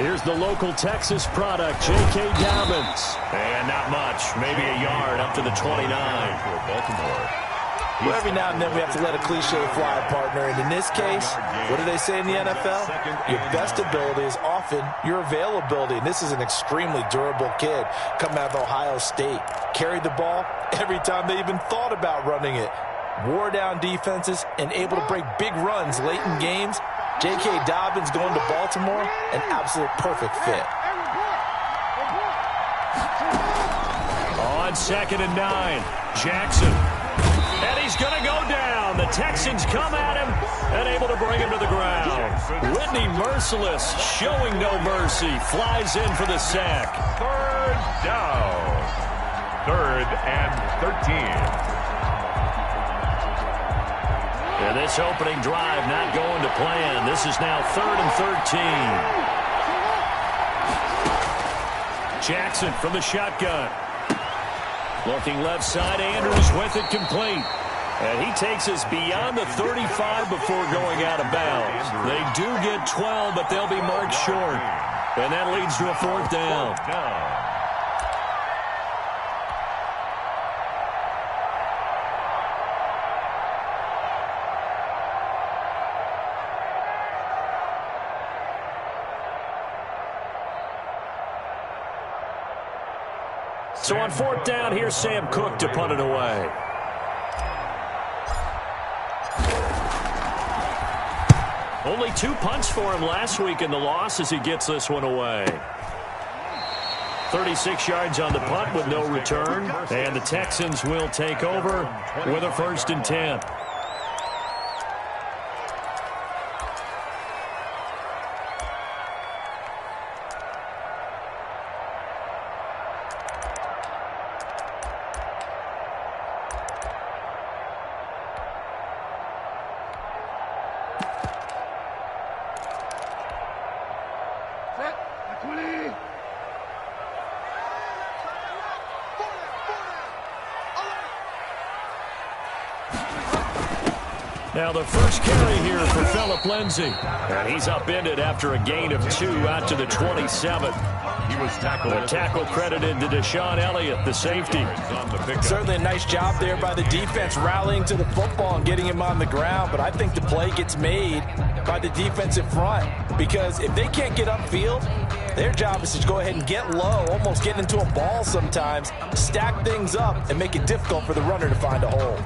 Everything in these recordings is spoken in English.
Here's the local Texas product, J.K. Dobbins. And not much, maybe a yard up to the 29 for Baltimore. Well, every now and then we have to let a cliche fly, partner. And in this case, what do they say in the NFL? Your best ability is often your availability. And this is an extremely durable kid coming out of Ohio State. Carried the ball every time they even thought about running it. Wore down defenses and able to break big runs late in games. J.K. Dobbins going to Baltimore, an absolute perfect fit. On 2nd and 9, Jackson. And he's going to go down. The Texans come at him and able to bring him to the ground. Whitney Merciless, showing no mercy, flies in for the sack. 3rd down. 3rd and 13. And this opening drive not going to plan. This is now 3rd and 13. Jackson from the shotgun. Looking left side, Andrews with it complete. And he takes us beyond the 35 before going out of bounds. They do get 12, but they'll be marked short. And that leads to a 4th down. So on 4th down, here's Sam Cook to punt it away. Only 2 punts for him last week in the loss as he gets this one away. 36 yards on the punt with no return. And the Texans will take over with a 1st and 10. Now the first carry here for Phillip Lindsay. And he's upended after a gain of 2 out to the 27. He was tackled. The tackle credited to Deshaun Elliott, the safety. Certainly a nice job there by the defense rallying to the football and getting him on the ground. But I think the play gets made by the defensive front. Because if they can't get upfield, their job is to go ahead and get low, almost get into a ball sometimes, stack things up, and make it difficult for the runner to find a hole.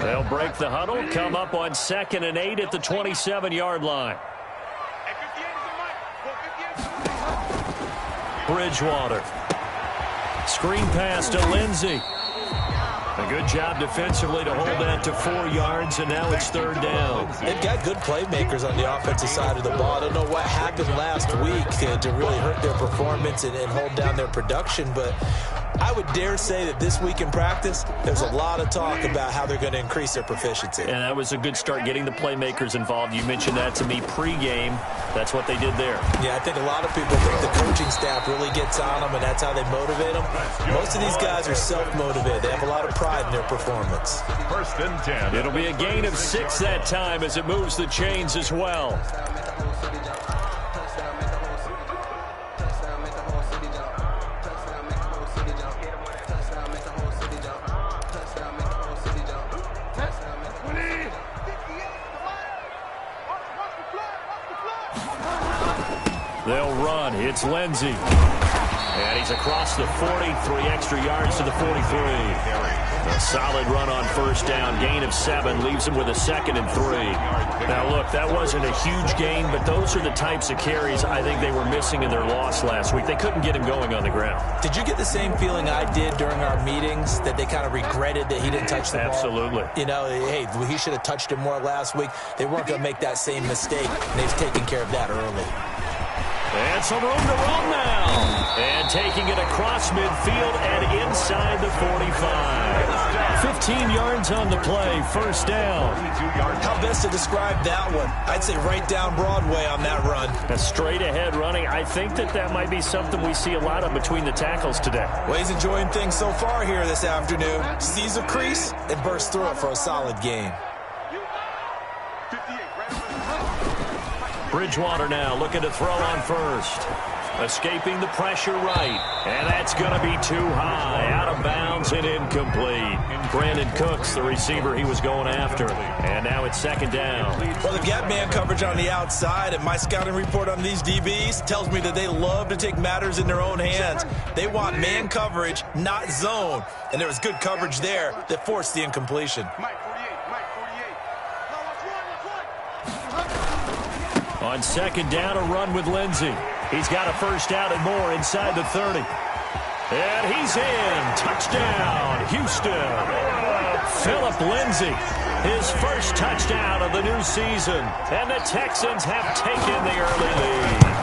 They'll break the huddle, come up on 2nd and 8 at the 27-yard line. Bridgewater. Screen pass to Lindsay. A good job defensively to hold that to 4 yards, and now it's 3rd down. They've got good playmakers on the offensive side of the ball. I don't know what happened last week to really hurt their performance and hold down their production, but I would dare say that this week in practice, there's a lot of talk about how they're going to increase their proficiency. And that was a good start, getting the playmakers involved. You mentioned that to me pregame. That's what they did there. Yeah, I think a lot of people think the coaching staff really gets on them, and that's how they motivate them. Most of these guys are self-motivated. They have a lot of pride in their performance. 1st and 10. It'll be a gain of 6 that time as it moves the chains as well. They'll run. It's Lindsay. And he's across the 40, 3 extra yards to the 43. A solid run on 1st down. Gain of 7 leaves him with a 2nd and 3. Now, look, that wasn't a huge gain, but those are the types of carries I think they were missing in their loss last week. They couldn't get him going on the ground. Did you get the same feeling I did during our meetings, that they kind of regretted that he didn't touch the ball? Absolutely. You know, hey, he should have touched it more last week. They weren't going to make that same mistake, and they've taken care of that early. And some room to run now. And taking it across midfield and inside the 45. 15 yards on the play, 1st down. How best to describe that one? I'd say right down Broadway on that run. A straight ahead running. I think that might be something we see a lot of between the tackles today. Well, he's enjoying things so far here this afternoon. Sees a crease and bursts through it for a solid gain. Bridgewater now looking to throw on first. Escaping the pressure right. And that's going to be too high. Out of bounds and incomplete. Brandon Cooks, the receiver he was going after. And now it's second down. Well, they've got man coverage on the outside, and my scouting report on these DBs tells me that they love to take matters in their own hands. They want man coverage, not zone. And there was good coverage there that forced the incompletion. On second down, a run with Lindsey. He's got a first down and more inside the 30. And he's in. Touchdown, Houston. Phillip Lindsey, his first touchdown of the new season. And the Texans have taken the early lead.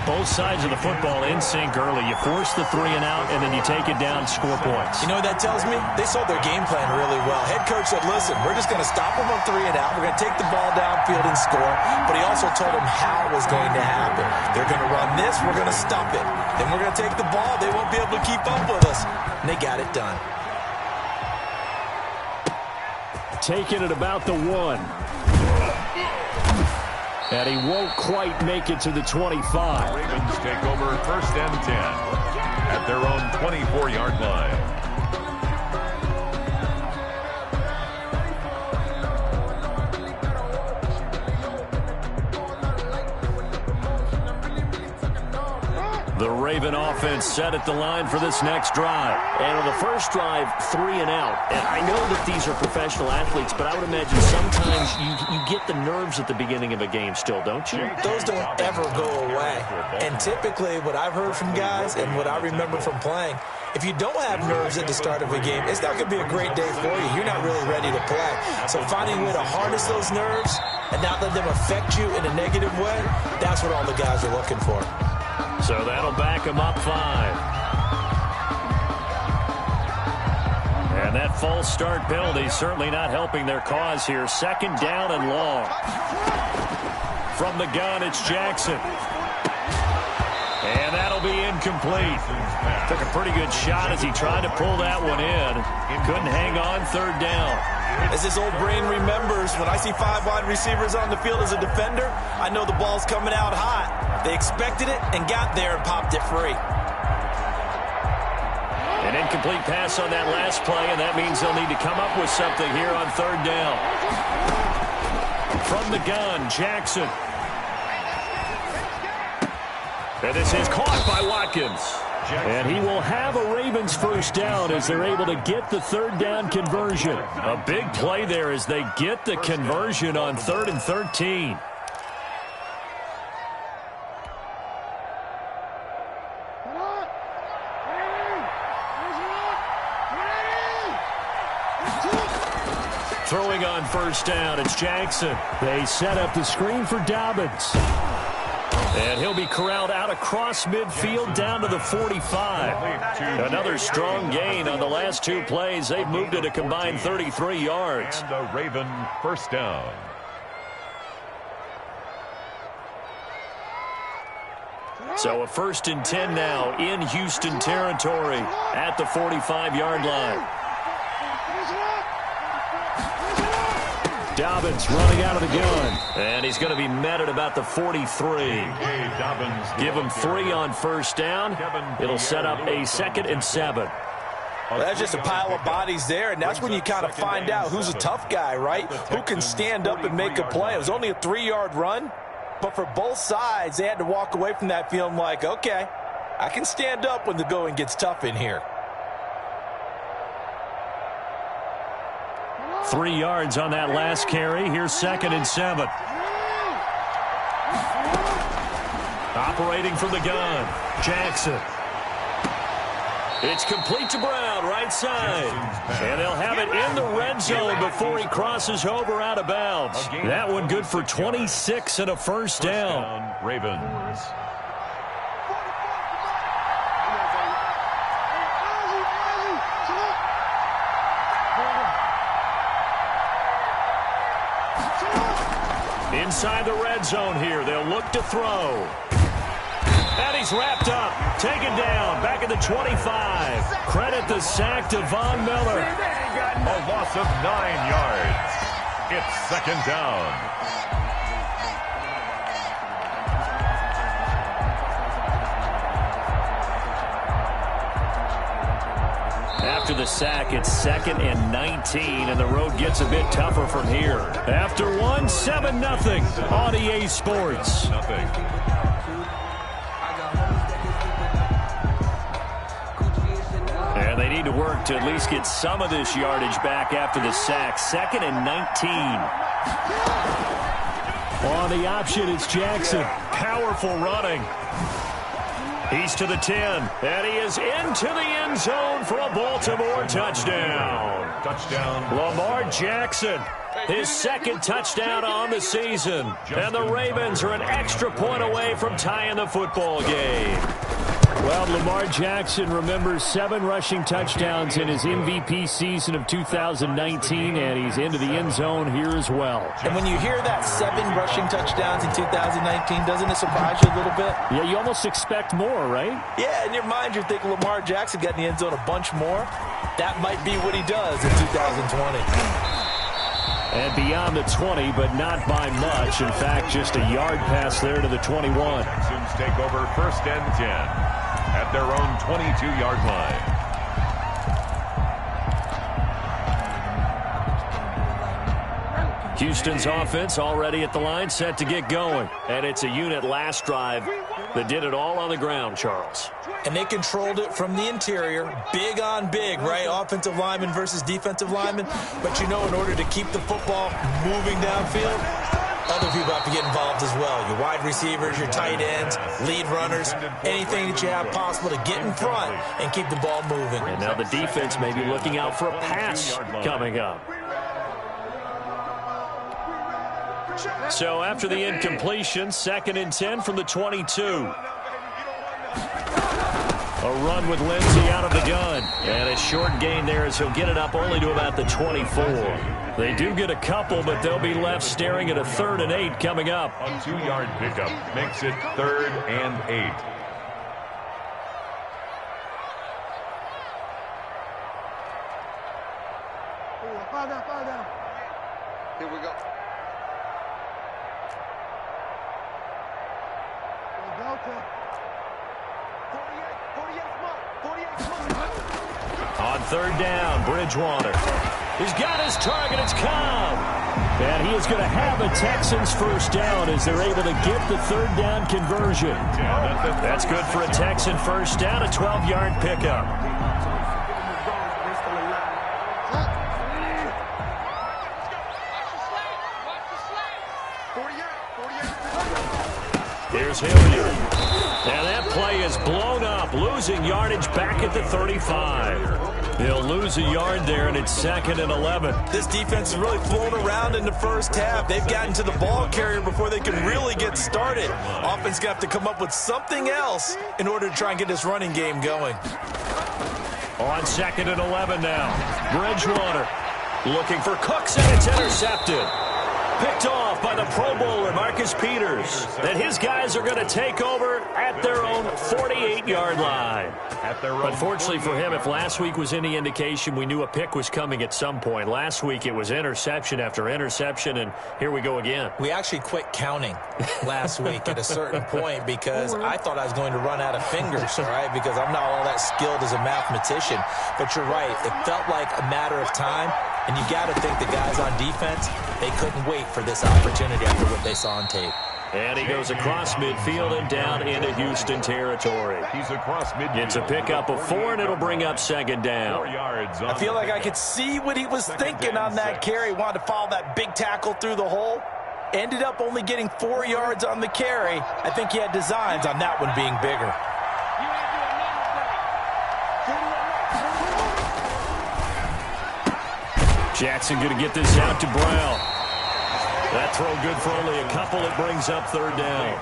Both sides of the football in sync early. You force the 3 and out, and then you take it down, score points. You know what that tells me? They saw their game plan really well. Head coach said, listen, we're just going to stop them on 3 and out. We're going to take the ball downfield and score. But he also told them how it was going to happen. They're going to run this. We're going to stop it. Then we're going to take the ball. They won't be able to keep up with us. And they got it done. Taking it about the 1. And he won't quite make it to the 25. Ravens take over first and 10 at their own 24-yard line. The Raven offense set at the line for this next drive. And on the first drive, 3 and out. And I know that these are professional athletes, but I would imagine sometimes you get the nerves at the beginning of a game still, don't you? Those don't ever go away. And typically what I've heard from guys and what I remember from playing, if you don't have nerves at the start of a game, it's not going to be a great day for you. You're not really ready to play. So finding a way to harness those nerves and not let them affect you in a negative way, that's what all the guys are looking for. So that'll back them up 5. And that false start penalty certainly not helping their cause here. Second down and long. From the gun, it's Jackson. And that'll be incomplete. Took a pretty good shot as he tried to pull that one in. Couldn't hang on, third down. As this old brain remembers, when I see 5 wide receivers on the field as a defender, I know the ball's coming out hot. They expected it and got there and popped it free. An incomplete pass on that last play, and that means they'll need to come up with something here on third down. From the gun, Jackson. And this is caught by Watkins. And he will have a Ravens first down as they're able to get the third down conversion. A big play there as they get the conversion on 3rd and 13. Throwing on first down, it's Jackson. They set up the screen for Dobbins. And he'll be corralled out across midfield down to the 45. Another strong gain on the last 2 plays. They've moved it a combined 33 yards. And a Raven first down. So a 1st and 10 now in Houston territory at the 45-yard line. Dobbins running out of the gun. And he's going to be met at about the 43. Give him 3 on first down. It'll set up a 2nd and 7. Well, that's just a pile of bodies there, and that's when you kind of find out who's a tough guy, right? Who can stand up and make a play. It was only a 3-yard run, but for both sides, they had to walk away from that feeling like, okay, I can stand up when the going gets tough in here. 3 yards on that last carry. Here's 2nd and 7. Operating from the gun, Jackson. It's complete to Brown, right side. And they'll have it in the red zone before he crosses over out of bounds. That one good for 26 and a first down. Ravens. Inside the red zone here, they'll look to throw. And he's wrapped up, taken down, back at the 25. Credit the sack to Von Miller. A loss of 9 yards. It's second down. after the sack. It's 2nd and 19, and the road gets a bit tougher from here. After one, 7-0 on EA Sports. And they need to work to at least get some of this yardage back after the sack. 2nd and 19. On the option, it's Jackson. Powerful running. He's to the 10, and he is into the end zone for a Baltimore touchdown. Lamar Jackson, his 2nd touchdown on the season. And the Ravens are an extra point away from tying the football game. Well, Lamar Jackson remembers 7 rushing touchdowns in his MVP season of 2019, and he's into the end zone here as well. And when you hear that 7 rushing touchdowns in 2019, doesn't it surprise you a little bit? Yeah, you almost expect more, right? Yeah, in your mind, you're thinking Lamar Jackson got in the end zone a bunch more. That might be what he does in 2020. And beyond the 20, but not by much. In fact, just a yard pass there to the 21. Texans take over 1st and 10 at their own 22-yard line. Houston's offense already at the line, set to get going. And it's a unit last drive that did it all on the ground, Charles. And they controlled it from the interior, big on big, right? Offensive lineman versus defensive lineman. But, you know, in order to keep the football moving downfield, other people have to get involved as well. Your wide receivers, your tight ends, lead runners, anything that you have possible to get in front and keep the ball moving. And now the defense may be looking out for a pass coming up. So after the incompletion, 2nd and 10 from the 22. A run with Lindsey out of the gun. And a short gain there as he'll get it up only to about the 24. They do get a couple, but they'll be left staring at a 3rd and 8 coming up. A 2-yard pickup makes it 3rd and 8. Here we go. On 3rd down, Bridgewater. He's got his target. It's Cobb. And he is going to have a Texans 1st down as they're able to get the 3rd down conversion. That's good for a Texan 1st down, a 12-yard pickup. Here's Hilliard. And that play is blown up, losing yardage back at the 35. He'll lose a yard there, and it's 2nd and 11. This defense has really flown around in the first half. They've gotten to the ball carrier before they can really get started. Offense going to have to come up with something else in order to try and get this running game going. On 2nd and 11 now. Bridgewater looking for Cooks, and it's intercepted. Picked off by the Pro Bowler, Marcus Peters. And his guys are going to take over at their own 48-yard line. Unfortunately for him, if last week was any indication, we knew a pick was coming at some point. Last week it was interception after interception, and here we go again. We actually quit counting last week at a certain point because I thought I was going to run out of fingers, right? Because I'm not all that skilled as a mathematician. But you're right. It felt like a matter of time. And you got to think the guys on defense, they couldn't wait for this opportunity after what they saw on tape. And he goes across midfield and down into Houston territory. He's across midfield. It's a pickup of 4, and it'll bring up 2nd down. 4 yards. I feel like I could see what he was thinking on that carry. Wanted to follow that big tackle through the hole. Ended up only getting 4 yards on the carry. I think he had designs on that one being bigger. Jackson going to get this out to Brown. That throw good for only a couple. It brings up 3rd down.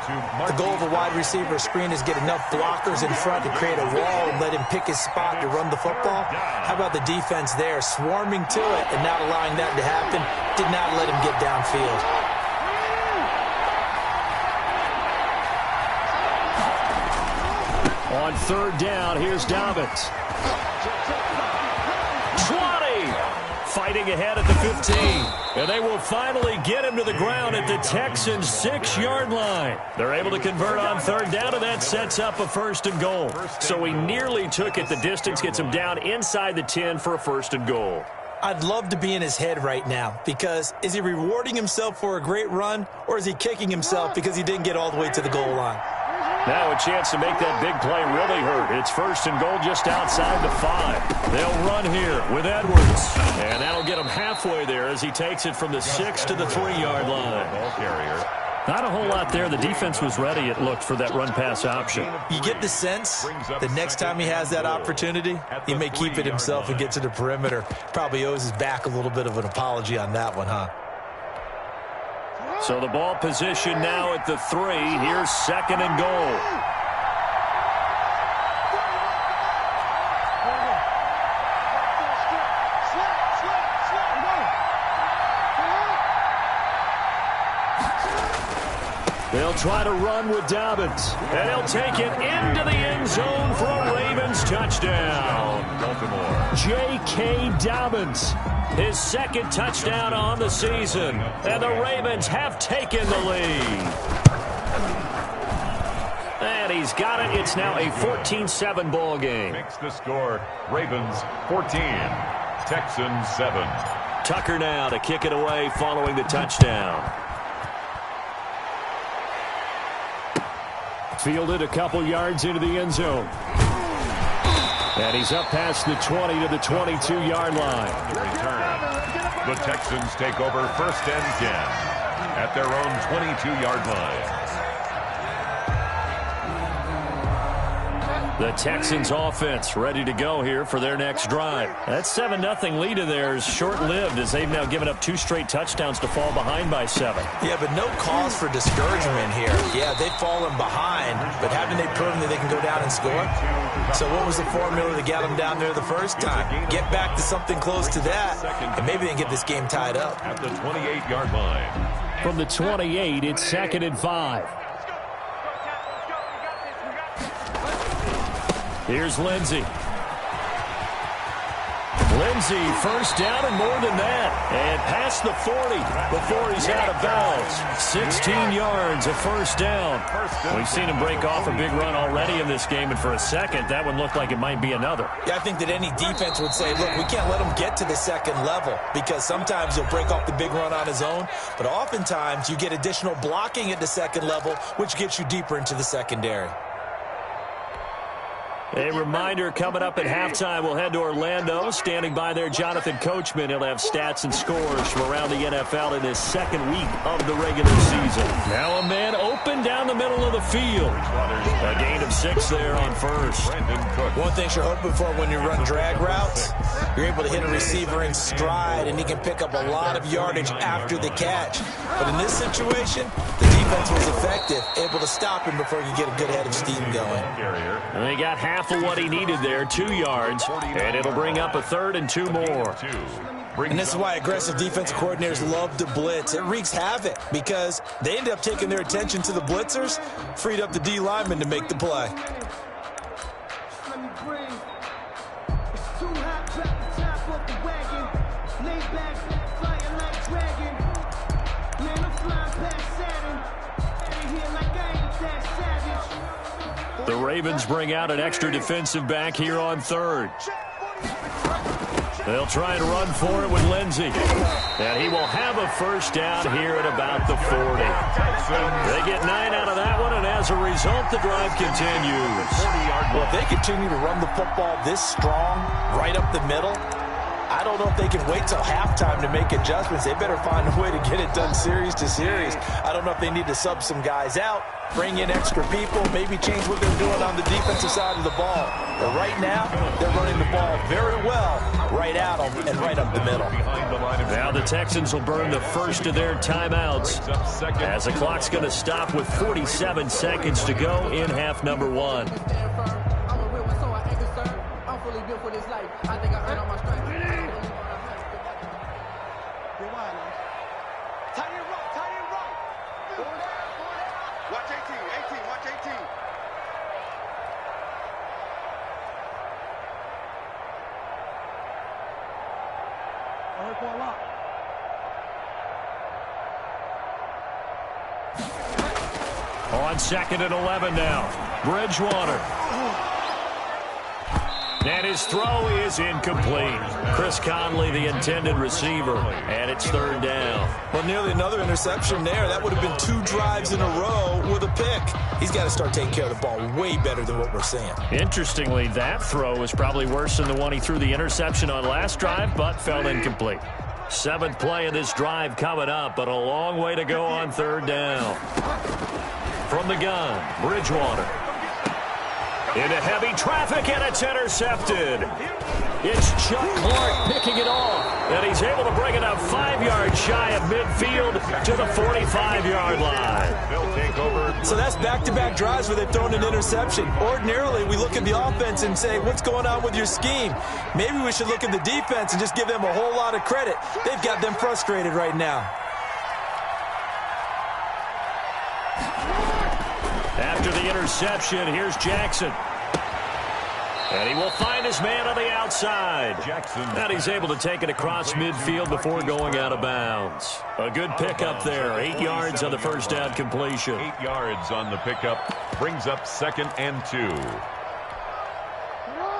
The goal of a wide receiver screen is get enough blockers in front to create a wall and let him pick his spot to run the football. How about the defense there, swarming to it and not allowing that to happen? Did not let him get downfield. On 3rd down, here's Dobbins. 20, fighting ahead at the 15. And they will finally get him to the ground at the Texans' 6-yard line. They're able to convert on third down, and that sets up a first and goal. So he nearly took it the distance, gets him down inside the 10 for a first and goal. I'd love to be in his head right now, because is he rewarding himself for a great run, or is he kicking himself because he didn't get all the way to the goal line? Now a chance to make that big play really hurt. It's first and goal just outside the 5. They'll run here with Edwards. And that'll get him halfway there as he takes it from the 6 to the 3-yard line. Ball carrier. Not a whole lot there. The defense was ready, it looked, for that run-pass option. You get the sense the next time he has that opportunity, he may keep it himself and get to the perimeter. Probably owes his back a little bit of an apology on that one, huh? So the ball position now at the 3. Here's second and goal. They'll try to run with Dobbins. And he'll take it into the end zone for a Ravens touchdown. Baltimore. J.K. Dobbins. His second touchdown on the season. And the Ravens have taken the lead. And he's got it. It's now a 14-7 ball game. Makes the score. Ravens 14. Texans 7. Tucker now to kick it away following the touchdown. Fielded a couple yards into the end zone. And he's up past the 20 to the 22-yard line. Return. The Texans take over first and 10 at their own 22-yard line. The Texans offense ready to go here for their next drive. That 7-0 lead of theirs short-lived as they've now given up 2 straight touchdowns to fall behind by 7. Yeah, but no cause for discouragement here. Yeah, they've fallen behind, but haven't they proven that they can go down and score? So what was the formula to get them down there the first time? Get back to something close to that, and maybe they can get this game tied up. At the 28-yard line. From the 28, it's second and 5. Here's Lindsey. Lindsey, first down and more than that. And past the 40 before he's out of bounds. 16 yards, a first down. We've seen him break off a big run already in this game, and for a second, that one looked like it might be another. Yeah, I think that any defense would say, look, we can't let him get to the second level, because sometimes he'll break off the big run on his own, but oftentimes you get additional blocking at the second level, which gets you deeper into the secondary. A reminder, coming up at halftime, we'll head to Orlando. Standing by there, Jonathan Coachman. He'll have stats and scores from around the NFL in his second week of the regular season. Now a man open down the middle of the field. A gain of 6 there on first. One thing you're hoping for when you run drag routes, you're able to hit a receiver in stride, and he can pick up a lot of yardage after the catch. But in this situation, the defense was effective, able to stop him before you get a good head of steam going. And they got half of what he needed there, 2 yards, and it'll bring up a third and 2 more. And this is why aggressive defensive coordinators love to blitz. It wreaks havoc because they end up taking their attention to the blitzers, freed up the D lineman to make the play. The Ravens bring out an extra defensive back here on third. They'll try and run for it with Lindsey. And he will have a first down here at about the 40. They get 9 out of that one, and as a result, the drive continues. Well, if they continue to run the football this strong, right up the middle, I don't know if they can wait till halftime to make adjustments. They better find a way to get it done series to series. I don't know if they need to sub some guys out, bring in extra people, maybe change what they're doing on the defensive side of the ball. But right now, they're running the ball very well right at them and right up the middle. Now the Texans will burn the first of their timeouts as the clock's going to stop with 47 seconds to go in half number 1. On 2nd and 11 now. Bridgewater. And his throw is incomplete. Chris Conley, the intended receiver, and it's 3rd down. Well, nearly another interception there. That would have been 2 drives in a row with a pick. He's got to start taking care of the ball way better than what we're seeing. Interestingly, that throw was probably worse than the one he threw the interception on last drive, but fell incomplete. 7th play of this drive coming up, but a long way to go on 3rd down. From the gun, Bridgewater. Into heavy traffic, and it's intercepted. It's Chuck Clark picking it off, and he's able to bring it up 5 yards shy of midfield to the 45-yard line. They'll take over. So that's back-to-back drives where they've thrown an interception. Ordinarily, we look at the offense and say, what's going on with your scheme? Maybe we should look at the defense and just give them a whole lot of credit. They've got them frustrated right now. After the interception, here's Jackson. And he will find his man on the outside. Jackson. And he's able to take it across midfield before going out of bounds. A good pickup there. 8 yards on the first down completion. 8 yards on the pickup. Brings up 2nd and 2.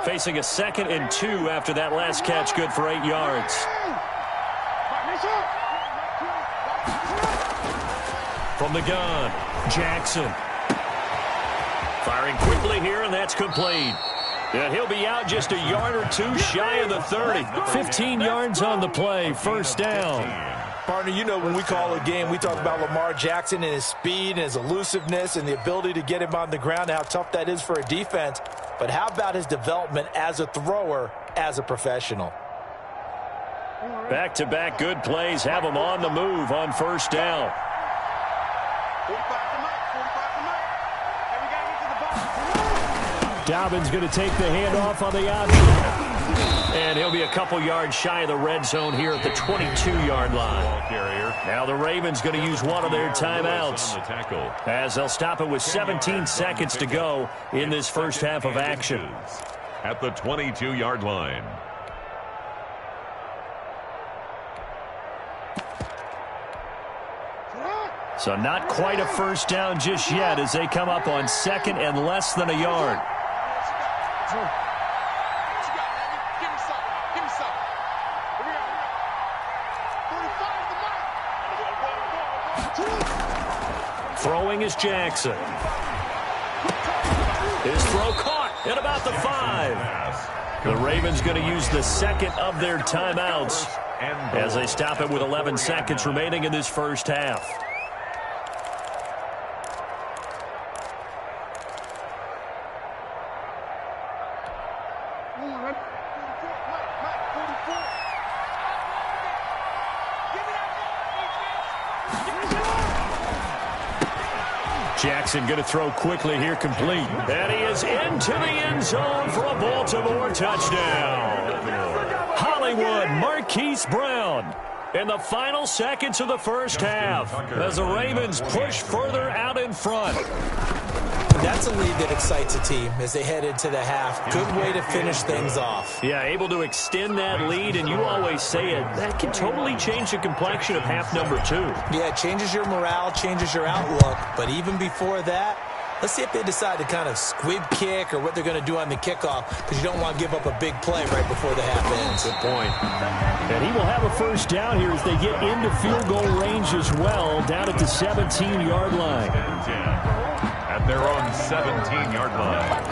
Facing a 2nd and 2 after that last catch. Good for 8 yards. From the gun, Jackson. Firing quickly here, and that's complete. And he'll be out just a yard or 2 shy of the 30. 15 yards on the play, 1st down. Partner, you know when we call a game, we talk about Lamar Jackson and his speed and his elusiveness and the ability to get him on the ground, how tough that is for a defense. But how about his development as a thrower, as a professional? Back-to-back good plays have him on the move on 1st down. Dobbins going to take the handoff on the option. And he'll be a couple yards shy of the red zone here at the 22-yard line. Now the Ravens going to use one of their timeouts as they'll stop it with 17 seconds to go in this first half of action. At the 22-yard line. So not quite a first down just yet as they come up on 2nd and less than a yard. Throwing is Jackson. His throw caught at about the 5. The Ravens going to use the 2nd of their timeouts as they stop it with 11 seconds remaining in this first half. Jackson going to throw quickly here, complete. And he is into the end zone for a Baltimore touchdown. Hollywood Marquise Brown in the final seconds of the first half as the Ravens push further out in front. That's a lead that excites a team as they head into the half. Good way to finish things off. Yeah, able to extend that lead, and you always say it, that can totally change the complexion of half number 2. Yeah, it changes your morale, changes your outlook. But even before that, let's see if they decide to kind of squib kick or what they're going to do on the kickoff, because you don't want to give up a big play right before the half ends. Good point. And he will have a first down here as they get into field goal range as well, down at the 17-yard line. At their own 17-yard line.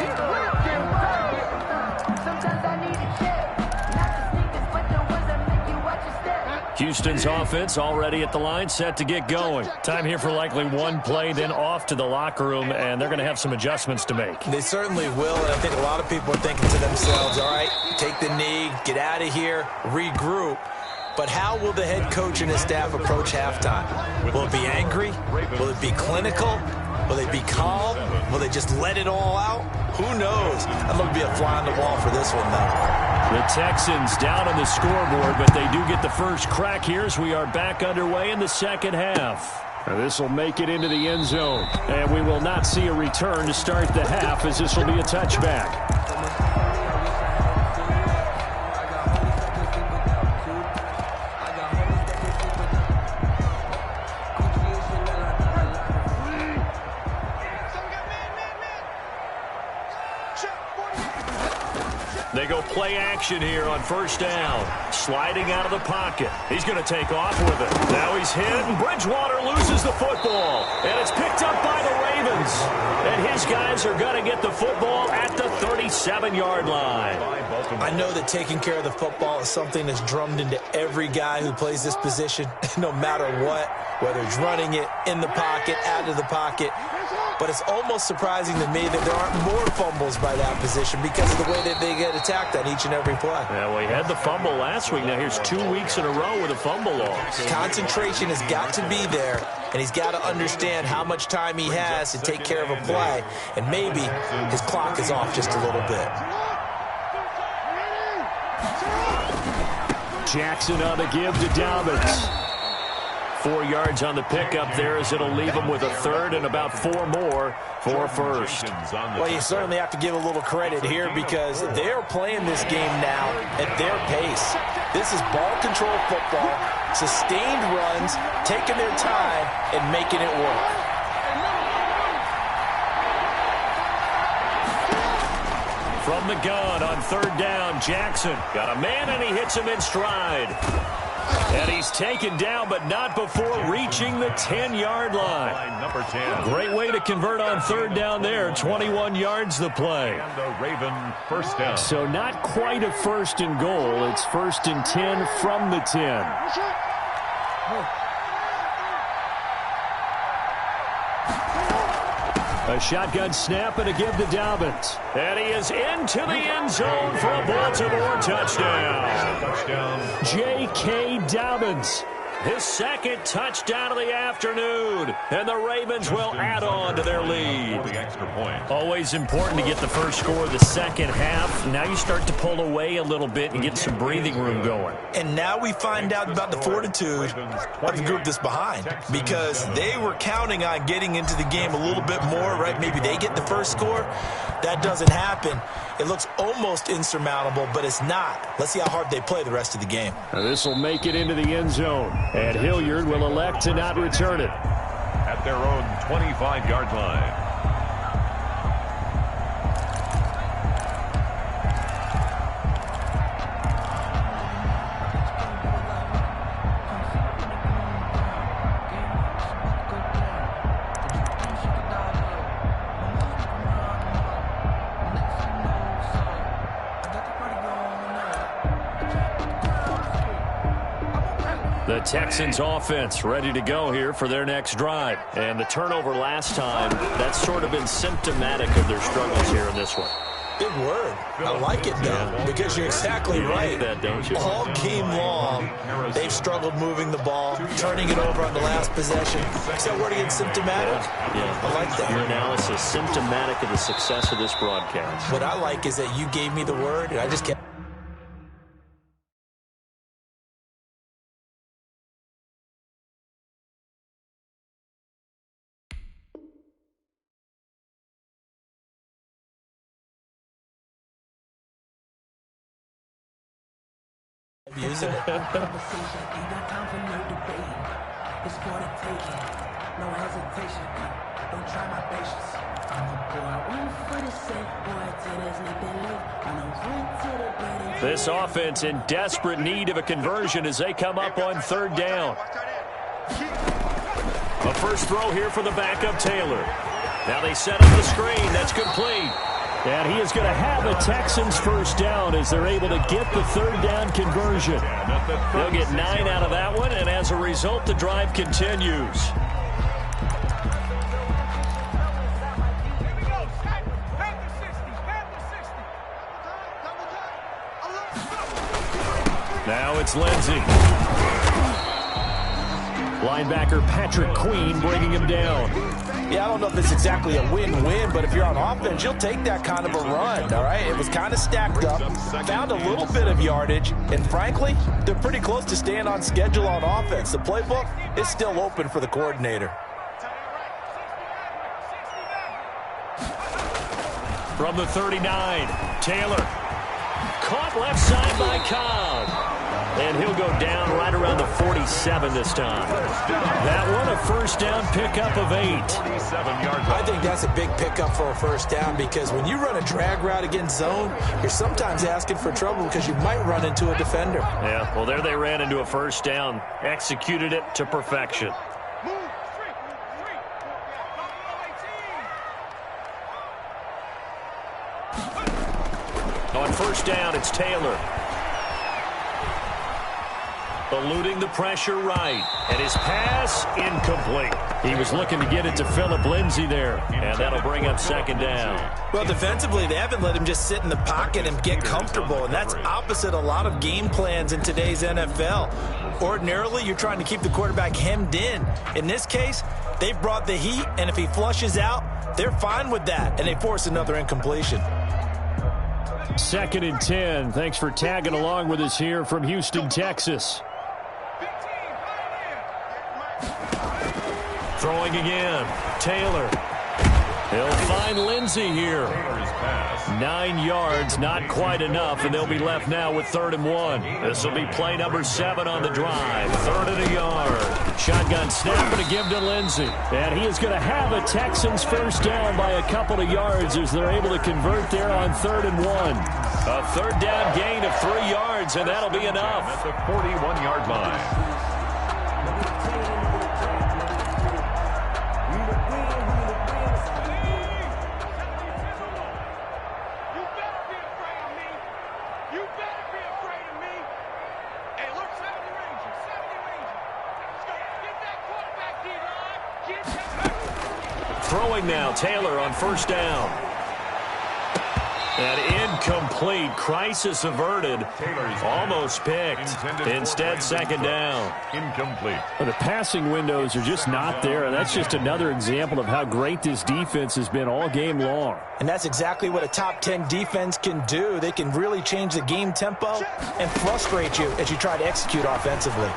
Houston's offense already at the line, set to get going. Time here for likely one play, then off to the locker room, and they're going to have some adjustments to make. They certainly will, and I think a lot of people are thinking to themselves, all right, take the knee, get out of here, regroup. But how will the head coach and his staff approach halftime? Will it be angry? Will it be clinical? Will they be calm? Will they just let it all out? Who knows? I'd love to be a fly on the wall for this one, though. The Texans down on the scoreboard, but they do get the first crack here as we are back underway in the second half. This will make it into the end zone, and we will not see a return to start the half as this will be a touchback. They go play action here on first down. Sliding out of the pocket. He's going to take off with it. Now he's hit, and Bridgewater loses the football. And it's picked up by the Ravens. And his guys are going to get the football at the 37-yard line. I know that taking care of the football is something that's drummed into every guy who plays this position, no matter what, whether it's running it, in the pocket, out of the pocket. But it's almost surprising to me that there aren't more fumbles by that position because of the way that they get attacked on each and every play. Yeah, well, he had the fumble last week. Now here's 2 weeks in a row with a fumble loss. Concentration has got to be there, and he's got to understand how much time he has to take care of a play. And maybe his clock is off just a little bit. Jackson on the give to Dobbins. 4 yards on the pickup there as it'll leave him with a third and about 4 more for first. Well, you certainly have to give a little credit here because they're playing this game now at their pace. This is ball control football, sustained runs, taking their time and making it work. From the gun on third down, Jackson got a man and he hits him in stride. And he's taken down, but not before reaching the 10-yard line. Number 10. Great way to convert on third down there. 21 yards the play. And the Raven first down. So not quite a first and goal. It's first and 10 from the 10. A shotgun snap and a give to Dobbins. And he is into the end zone for a Baltimore touchdown. J.K. Dobbins. His second touchdown of the afternoon. And the Ravens will add on to their lead. The extra point. Always important to get the first score of the second half. Now you start to pull away a little bit and get some breathing room going. And now we find out about the fortitude of the group that's behind because they were counting on getting into the game a little bit more, right? Maybe they get the first score. That doesn't happen. It looks almost insurmountable, but it's not. Let's see how hard they play the rest of the game. This will make it into the end zone. And Hilliard will elect to not return it. At their own 25-yard line. The Texans offense ready to go here for their next drive. And the turnover last time, that's sort of been symptomatic of their struggles here in this one. Big word. I like it, though, because you're exactly right. Like that, don't you? All game long, they've struggled moving the ball, turning it over on the last possession. Is that word again, symptomatic? Yeah. I like that. Your analysis, symptomatic of the success of this broadcast. What I like is that you gave me the word, and I just kept... using it. This offense in desperate need of a conversion as they come up on third down. A first throw here for the backup Taylor. Now they set up the screen. That's complete. And he is going to have a Texans first down as they're able to get the third down conversion. They'll get 9 out of that one, and as a result, the drive continues. Now it's Lindsey. Linebacker Patrick Queen bringing him down. Yeah, I don't know if it's exactly a win-win, but if you're on offense, you'll take that kind of a run, all right? It was kind of stacked up, found a little bit of yardage, and frankly, they're pretty close to staying on schedule on offense. The playbook is still open for the coordinator. From the 39, Taylor. Caught left side by Cobb. And he'll go down right around the 47 this time. That one a first down pickup of 8. I think that's a big pickup for a first down because when you run a drag route against zone, you're sometimes asking for trouble because you might run into a defender. Yeah, well, there they ran into a first down. Executed it to perfection. On first down, it's Taylor. Eluding the pressure right. And his pass incomplete. He was looking to get it to Phillip Lindsay there. And that'll bring up second down. Well, defensively, they haven't let him just sit in the pocket and get comfortable. And that's opposite a lot of game plans in today's NFL. Ordinarily, you're trying to keep the quarterback hemmed in. In this case, they brought the heat. And if he flushes out, they're fine with that. And they force another incompletion. 2nd and 10. Thanks for tagging along with us here from Houston, Texas. Throwing again. Taylor. He'll find Lindsay here. 9 yards, not quite enough, and they'll be left now with 3rd and 1. This will be play number 7 on the drive. 3rd and a yard. Shotgun snap and a give to Lindsay. And he is going to have a Texans first down by a couple of yards as they're able to convert there on 3rd and 1. A 3rd down gain of 3 yards, and that'll be enough. At the 41-yard line. Throwing now, Taylor on first down. And incomplete. Crisis averted. Almost picked. Instead, second down. Incomplete. Well, the passing windows are just not there, and that's just another example of how great this defense has been all game long. And that's exactly what a top 10 defense can do. They can really change the game tempo and frustrate you as you try to execute offensively.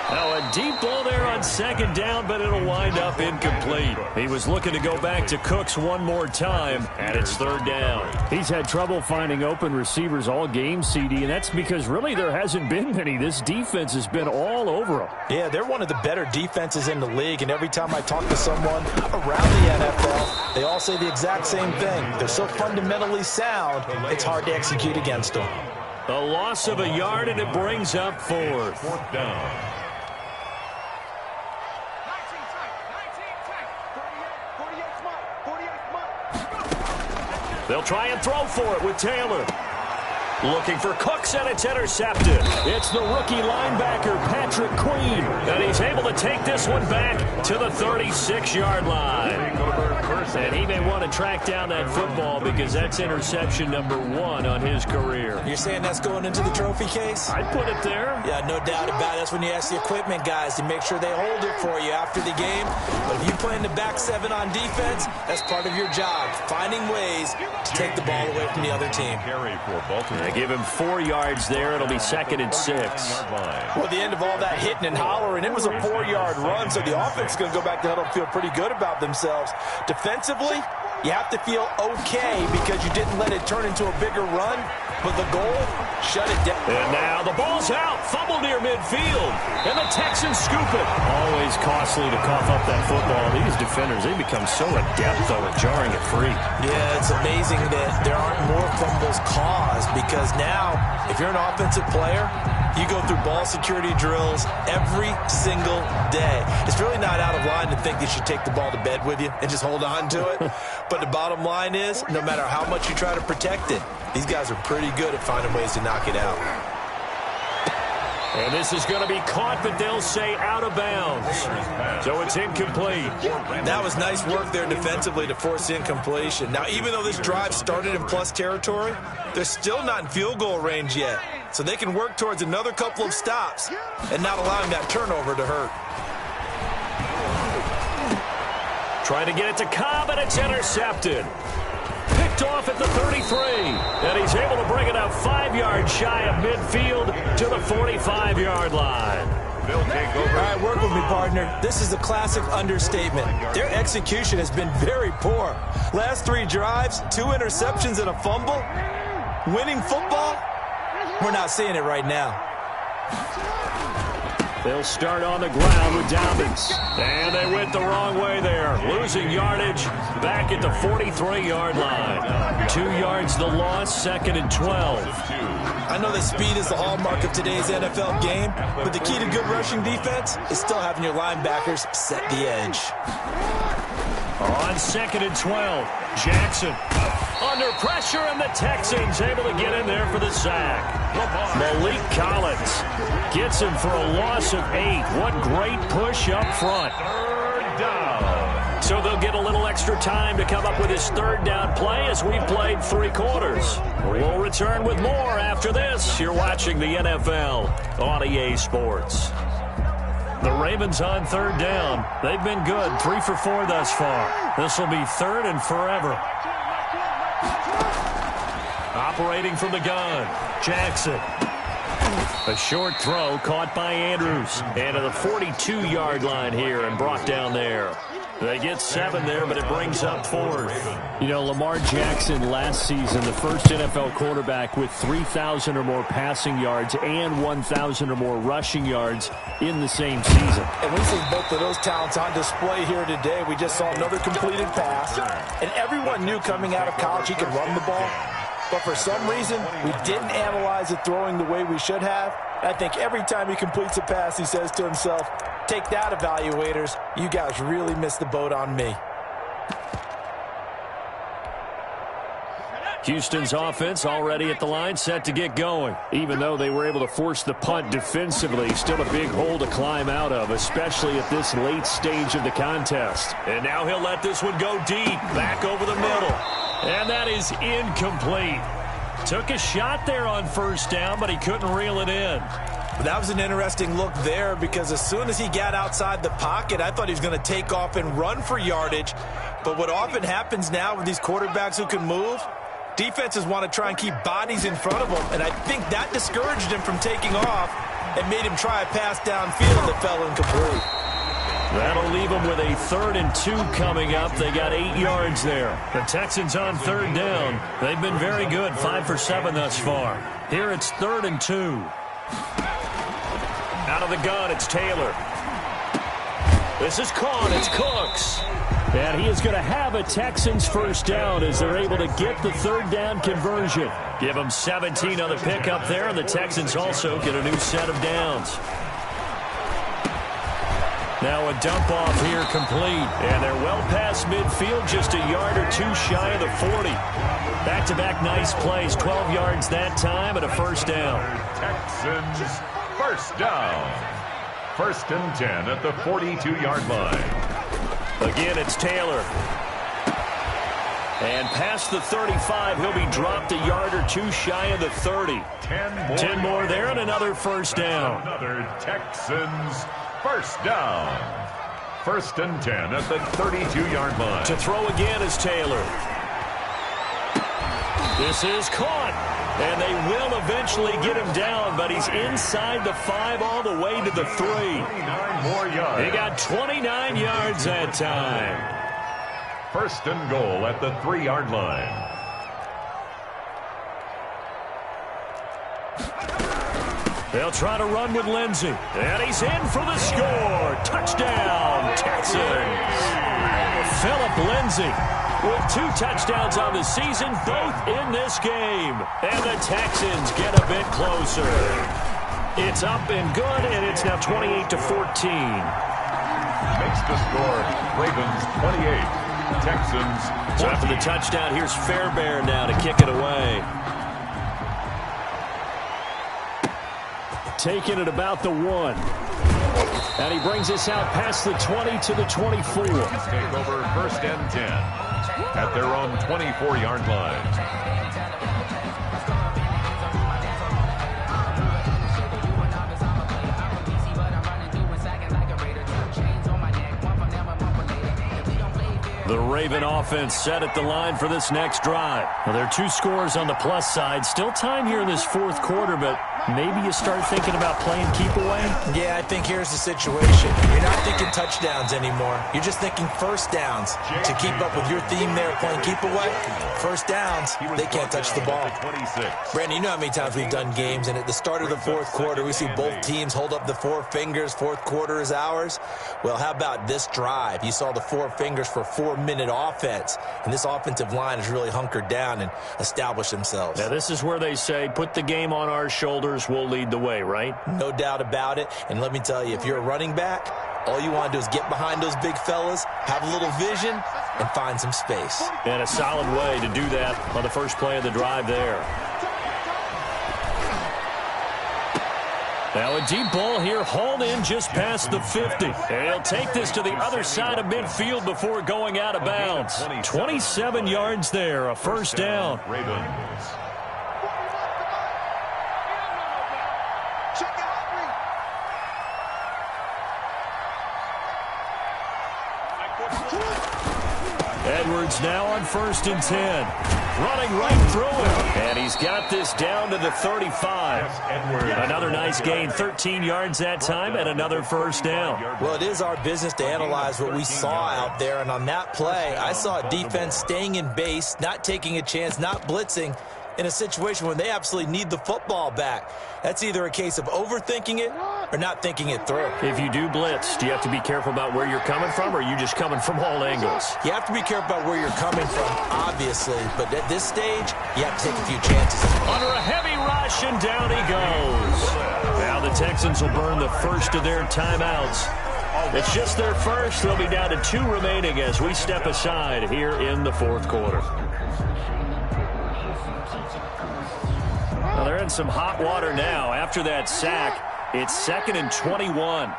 Now a deep ball there on second down, but it'll wind up incomplete. He was looking to go back to Cooks one more time, and it's 3rd down. He's had trouble finding open receivers all game, CD, and that's because really there hasn't been many. This defense has been all over them. Yeah, they're one of the better defenses in the league, and every time I talk to someone around the NFL, they all say the exact same thing. They're so fundamentally sound, it's hard to execute against them. A loss of a yard, and it brings up 4th. 4th down. They'll try and throw for it with Taylor. Looking for Cooks, and it's intercepted. It's the rookie linebacker, Patrick Queen. And he's able to take this one back to the 36-yard line. And he may want to track down that football because that's interception number 1 on his career. You're saying that's going into the trophy case? I'd put it there. Yeah, no doubt about it. That's when you ask the equipment guys to make sure they hold it for you after the game. But if you play in the back 7 on defense, that's part of your job, finding ways to take the ball away from the other team. Carry for Baltimore. They give him 4 yards there. It'll be 2nd and 6. Well, at the end of all that hitting and hollering, it was a 4-yard run, so the offense is going to go back to huddle and feel pretty good about themselves. Defensively, you have to feel okay because you didn't let it turn into a bigger run, but the goal, shut it down. And now the ball's out. Fumble near midfield. And the Texans scoop it. Always costly to cough up that football. These defenders, they become so adept, though, at jarring it free. Yeah, it's amazing that there aren't more fumbles caused because now, if you're an offensive player, you go through ball security drills every single day. It's really not out of line to think that you take the ball to bed with you and just hold on to it. But the bottom line is, no matter how much you try to protect it, these guys are pretty good at finding ways to knock it out. And this is going to be caught, but they'll say out of bounds. So it's incomplete. That was nice work there defensively to force incompletion. Now, even though this drive started in plus territory, they're still not in field goal range yet. So they can work towards another couple of stops and not allowing that turnover to hurt. Trying to get it to Cobb, and it's intercepted. Picked off at the 33. And he's able to bring it up 5 yards shy of midfield to the 45-yard line. They'll take over. All right, work with me, partner. This is a classic understatement. Their execution has been very poor. Last 3 drives, 2 interceptions and a fumble. Winning football, We're not seeing it right now. They'll start on the ground with Dobbins. And they went the wrong way there. Losing yardage back at the 43-yard line. 2 yards the loss, 2nd and 12. I know that speed is the hallmark of today's NFL game, but the key to good rushing defense is still having your linebackers set the edge. On 2nd and 12, Jackson under pressure, and the Texans able to get in there for the sack. Malik Collins gets him for a loss of 8. What great push up front. Third down. So they'll get a little extra time to come up with his 3rd down play as we've played 3 quarters. We'll return with more after this. You're watching the NFL on EA Sports. The Ravens on 3rd down. They've been good, 3 for 4 thus far. This will be 3rd and forever. Operating from the gun, Jackson. A short throw caught by Andrews. And to the 42-yard line here and brought down there. They get 7 there, but it brings up 4th. You know, Lamar Jackson last season, the first NFL quarterback with 3,000 or more passing yards and 1,000 or more rushing yards in the same season. And we see both of those talents on display here today. We just saw another completed pass. And everyone knew coming out of college he could run the ball. But for some reason, we didn't analyze it throwing the way we should have. I think every time he completes a pass, he says to himself, take that, evaluators. You guys really missed the boat on me. Houston's offense already at the line, set to get going. Even though they were able to force the punt defensively, still a big hole to climb out of, especially at this late stage of the contest. And now he'll let this one go deep, back over the middle. And that is incomplete. Took a shot there on 1st down, but he couldn't reel it in. That was an interesting look there because as soon as he got outside the pocket, I thought he was going to take off and run for yardage. But what often happens now with these quarterbacks who can move, defenses want to try and keep bodies in front of them, and I think that discouraged him from taking off and made him try a pass downfield that fell incomplete. That'll leave them with a 3rd and 2 coming up. They got 8 yards there. The Texans on 3rd down. They've been very good, 5 for 7 thus far. Here it's 3rd and 2. Out of the gun, it's Taylor. This is caught. It's Cooks. And he is going to have a Texans 1st down as they're able to get the 3rd down conversion. Give them 17 on the pickup there, and the Texans also get a new set of downs. Now a dump off here complete, and they're well past midfield, just a yard or 2 shy of the 40. Back-to-back nice plays, 12 yards that time and a 1st down. Texans 1st down. 1st and 10 at the 42-yard line. Again, it's Taylor. And past the 35, he'll be dropped a yard or 2 shy of the 30. 10 more there and another 1st down. Another Texans 1st down. 1st and 10 at the 32-yard line. To throw again is Taylor. This is caught. And they will eventually get him down, but he's inside the 5 all the way to the 3. 29 more yards. He got 29 yards that time. 1st and goal at the 3-yard line. They'll try to run with Lindsey. And he's in for the score. Touchdown, Texans. Philip Lindsey with 2 touchdowns on the season, both in this game. And the Texans get a bit closer. It's up and good, and it's now 28-14. Makes the score Ravens 28, Texans 20. So after the touchdown, here's Fairbairn now to kick it away. Taking it about the 1. And he brings us out past the 20 to the 24. Take over 1st and 10 at their own 24-yard line. The Raven offense set at the line for this next drive. Well, there are 2 scores on the plus side. Still time here in this 4th quarter, but maybe you start thinking about playing keep away? Yeah, I think here's the situation. You're not thinking touchdowns anymore. You're just thinking first downs. To keep up with your theme there, playing keep away, first downs, they can't touch the ball. Brandon, you know how many times we've done games, and at the start of the fourth quarter, we see both teams hold up the four fingers, fourth quarter is ours. Well, how about this drive? You saw the four fingers for 4-minute offense, and this offensive line has really hunkered down and established themselves. Now, this is where they say, put the game on our shoulders, we'll lead the way, right? No doubt about it. And let me tell you, if you're a running back, all you want to do is get behind those big fellas, have a little vision, and find some space. And a solid way to do that on the first play of the drive there. Now a deep ball here, hauled in just past the 50. And he'll take this to the other side of midfield before going out of bounds. 27 yards there, a first down. Ravens. Edwards now on 1st and 10. Running right through him. And he's got this down to the 35. Another nice gain, 13 yards that time, and another first down. Well, it is our business to analyze what we saw out there. And on that play, I saw a defense staying in base, not taking a chance, not blitzing, in a situation where they absolutely need the football back. That's either a case of overthinking it or not thinking it through. If you do blitz, do you have to be careful about where you're coming from, or are you just coming from all angles? You have to be careful about where you're coming from, obviously, but at this stage, you have to take a few chances. Under a heavy rush, and down he goes. Now the Texans will burn the first of their timeouts. It's just their first. They'll be down to 2 remaining as we step aside here in the fourth quarter. Well, they're in some hot water now. After that sack, it's 2nd and 21.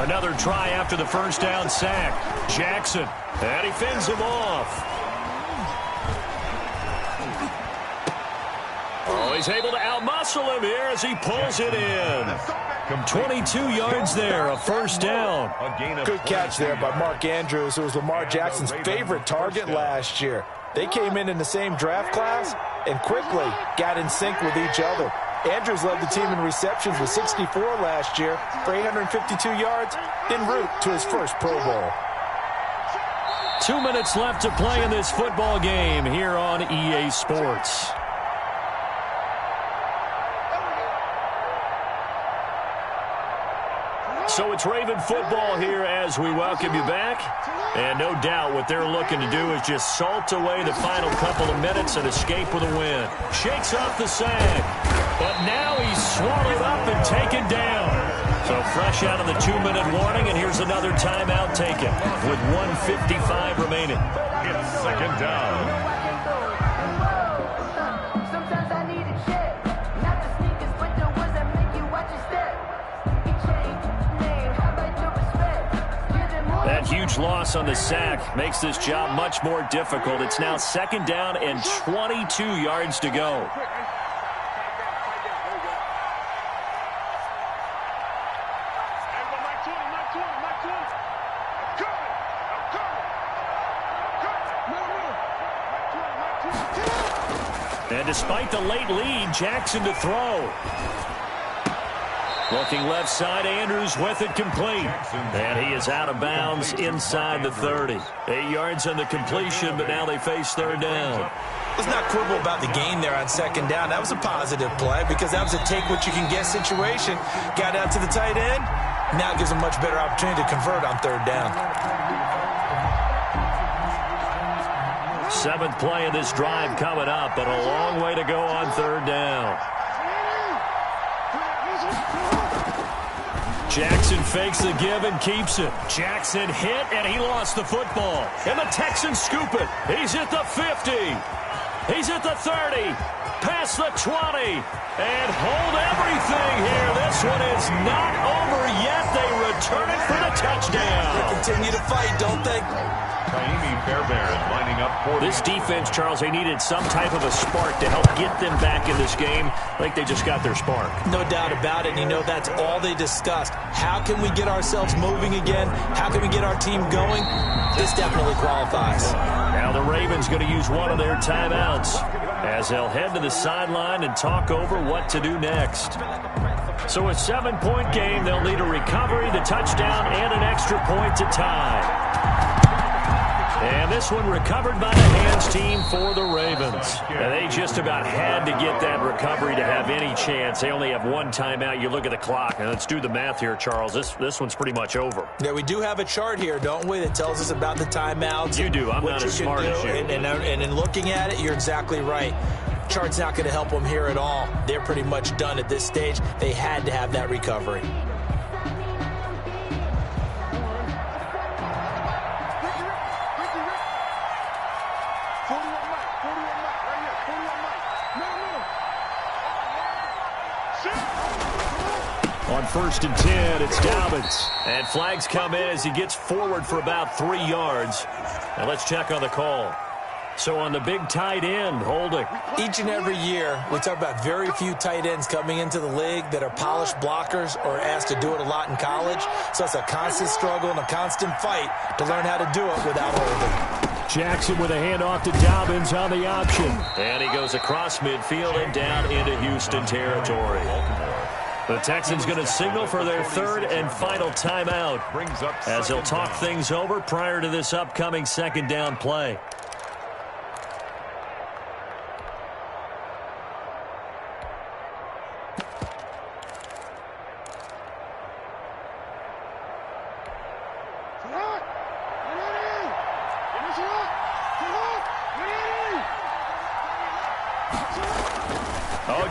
Another try after the first down sack. Jackson, and he fends him off. Oh, he's able to outmuscle him here as he pulls it in. 22 yards there, a first down. Good catch there by Mark Andrews, who was Lamar Jackson's favorite target last year. They came in the same draft class and quickly got in sync with each other. Andrews led the team in receptions with 64 last year for 852 yards, en route to his first Pro Bowl. 2 minutes left to play in this football game here on EA Sports. So it's Raven football here as we welcome you back. And no doubt what they're looking to do is just salt away the final couple of minutes and escape with a win. Shakes off the sag. But now he's swallowed up and taken down. So fresh out of the 2-minute warning, and here's another timeout taken with 1:55 remaining. It's 2nd down. That huge loss on the sack makes this job much more difficult. It's now 2nd down and 22 yards to go. And despite the late lead, Jackson to throw. Looking left side, Andrews with it complete. And he is out of bounds inside the 30. 8 yards on the completion, but now they face 3rd down. Let's not quibble about the gain there on 2nd down. That was a positive play because that was a take-what-you-can-get situation. Got out to the tight end. Now gives a much better opportunity to convert on 3rd down. 7th play of this drive coming up, but a long way to go on 3rd down. Jackson fakes the give and keeps it. Jackson hit, and he lost the football. And the Texans scoop it. He's at the 50. He's at the 30. Past the 20. And hold everything here. This one is not over yet. They return it for the touchdown. They continue to fight, don't they? This defense, Charles, they needed some type of a spark to help get them back in this game. I think they just got their spark. No doubt about it. You know, that's all they discussed. How can we get ourselves moving again? How can we get our team going? This definitely qualifies. Now the Ravens going to use one of their timeouts as they'll head to the sideline and talk over what to do next. So a 7-point game, they'll need a recovery, the touchdown, and an extra point to tie. And this one recovered by the hands team for the Ravens. And they just about had to get that recovery to have any chance. They only have one timeout. You look at the clock, and let's do the math here, Charles. This one's pretty much over. Yeah, we do have a chart here, don't we, that tells us about the timeouts. You do. I'm not as smart as you. And in looking at it, you're exactly right. Chart's not going to help them here at all. They're pretty much done at this stage. They had to have that recovery. On 1st and 10, it's Dobbins. And flags come in as he gets forward for about 3 yards. Now let's check on the call. So on the big tight end, holding. Each and every year, we talk about very few tight ends coming into the league that are polished blockers or asked to do it a lot in college. So it's a constant struggle and a constant fight to learn how to do it without holding. Jackson with a handoff to Dobbins on the option. And he goes across midfield and down into Houston territory. The Texans going to signal for their 3rd and final timeout as they'll talk things over prior to this upcoming 2nd down play.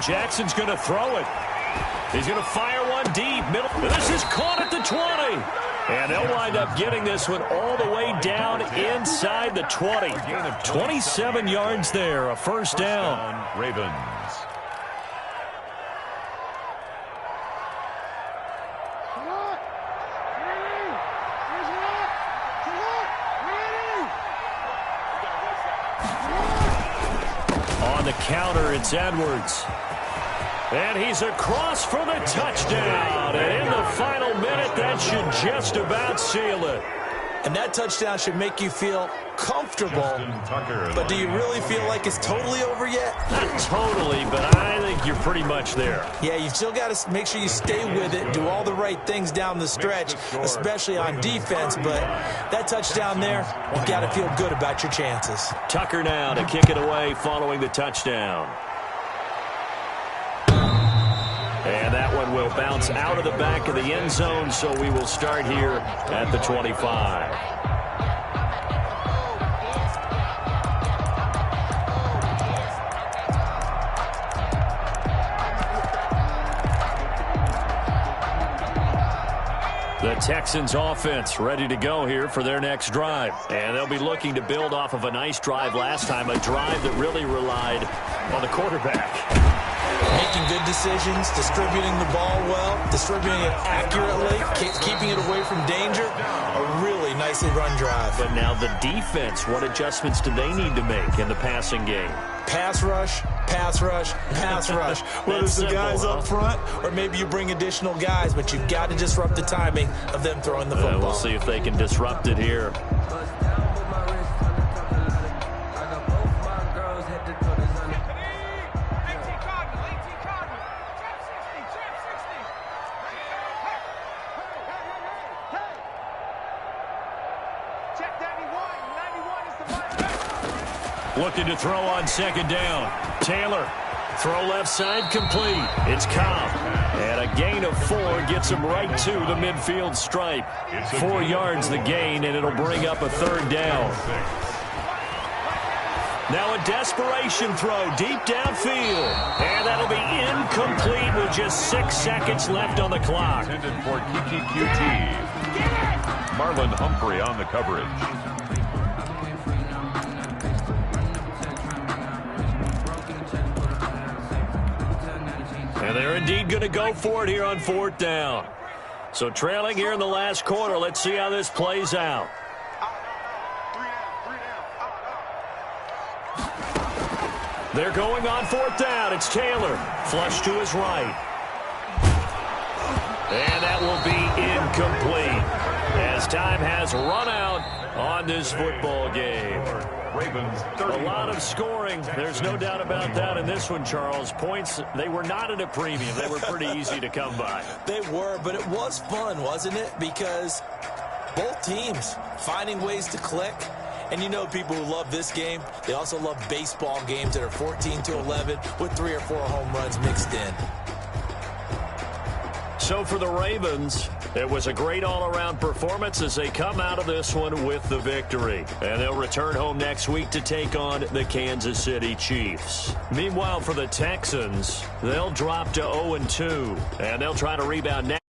Jackson's going to throw it. He's going to fire one deep. Middle. This is caught at the 20. And they'll wind up getting this one all the way down inside the 20. 27 yards there, a first down. Ravens. On the counter, it's Edwards. And he's across for the touchdown. And in the final minute, that should just about seal it. And that touchdown should make you feel comfortable. But do you really feel like it's totally over yet? Not totally, but I think you're pretty much there. Yeah, you still got to make sure you stay with it, do all the right things down the stretch, especially on defense. But that touchdown there, you've got to feel good about your chances. Tucker now to kick it away following the touchdown. And that one will bounce out of the back of the end zone, so we will start here at the 25. The Texans offense ready to go here for their next drive. And they'll be looking to build off of a nice drive last time, a drive that really relied on the quarterback. Making good decisions, distributing the ball well, distributing it accurately, keeping it away from danger. A really nicely run drive. But now the defense, what adjustments do they need to make in the passing game? Pass rush, pass rush, pass rush. Whether it's the guys up front or maybe you bring additional guys, but you've got to disrupt the timing of them throwing the football. We'll see if they can disrupt it here. Looking to throw on 2nd down. Taylor, throw left side complete. It's Cobb. And a gain of 4 gets him right to the midfield stripe. 4 yards the gain, and it'll bring up a 3rd down. Now a desperation throw deep downfield. And that'll be incomplete with just 6 seconds left on the clock. Intended for QT. Marlon Humphrey on the coverage. And they're indeed going to go for it here on 4th down. So trailing here in the last quarter, let's see how this plays out. They're going on fourth down. It's Taylor. Flush to his right. And that will be incomplete as time has run out on this football game. Ravens A lot of scoring. There's no doubt about that in this one, Charles. Points, they were not at a premium. They were pretty easy to come by. They were, but it was fun, wasn't it? Because both teams finding ways to click. And you know people who love this game, they also love baseball games that are 14-11 with 3 or 4 home runs mixed in. So for the Ravens, it was a great all-around performance as they come out of this one with the victory. And they'll return home next week to take on the Kansas City Chiefs. Meanwhile, for the Texans, they'll drop to 0-2, and they'll try to rebound next.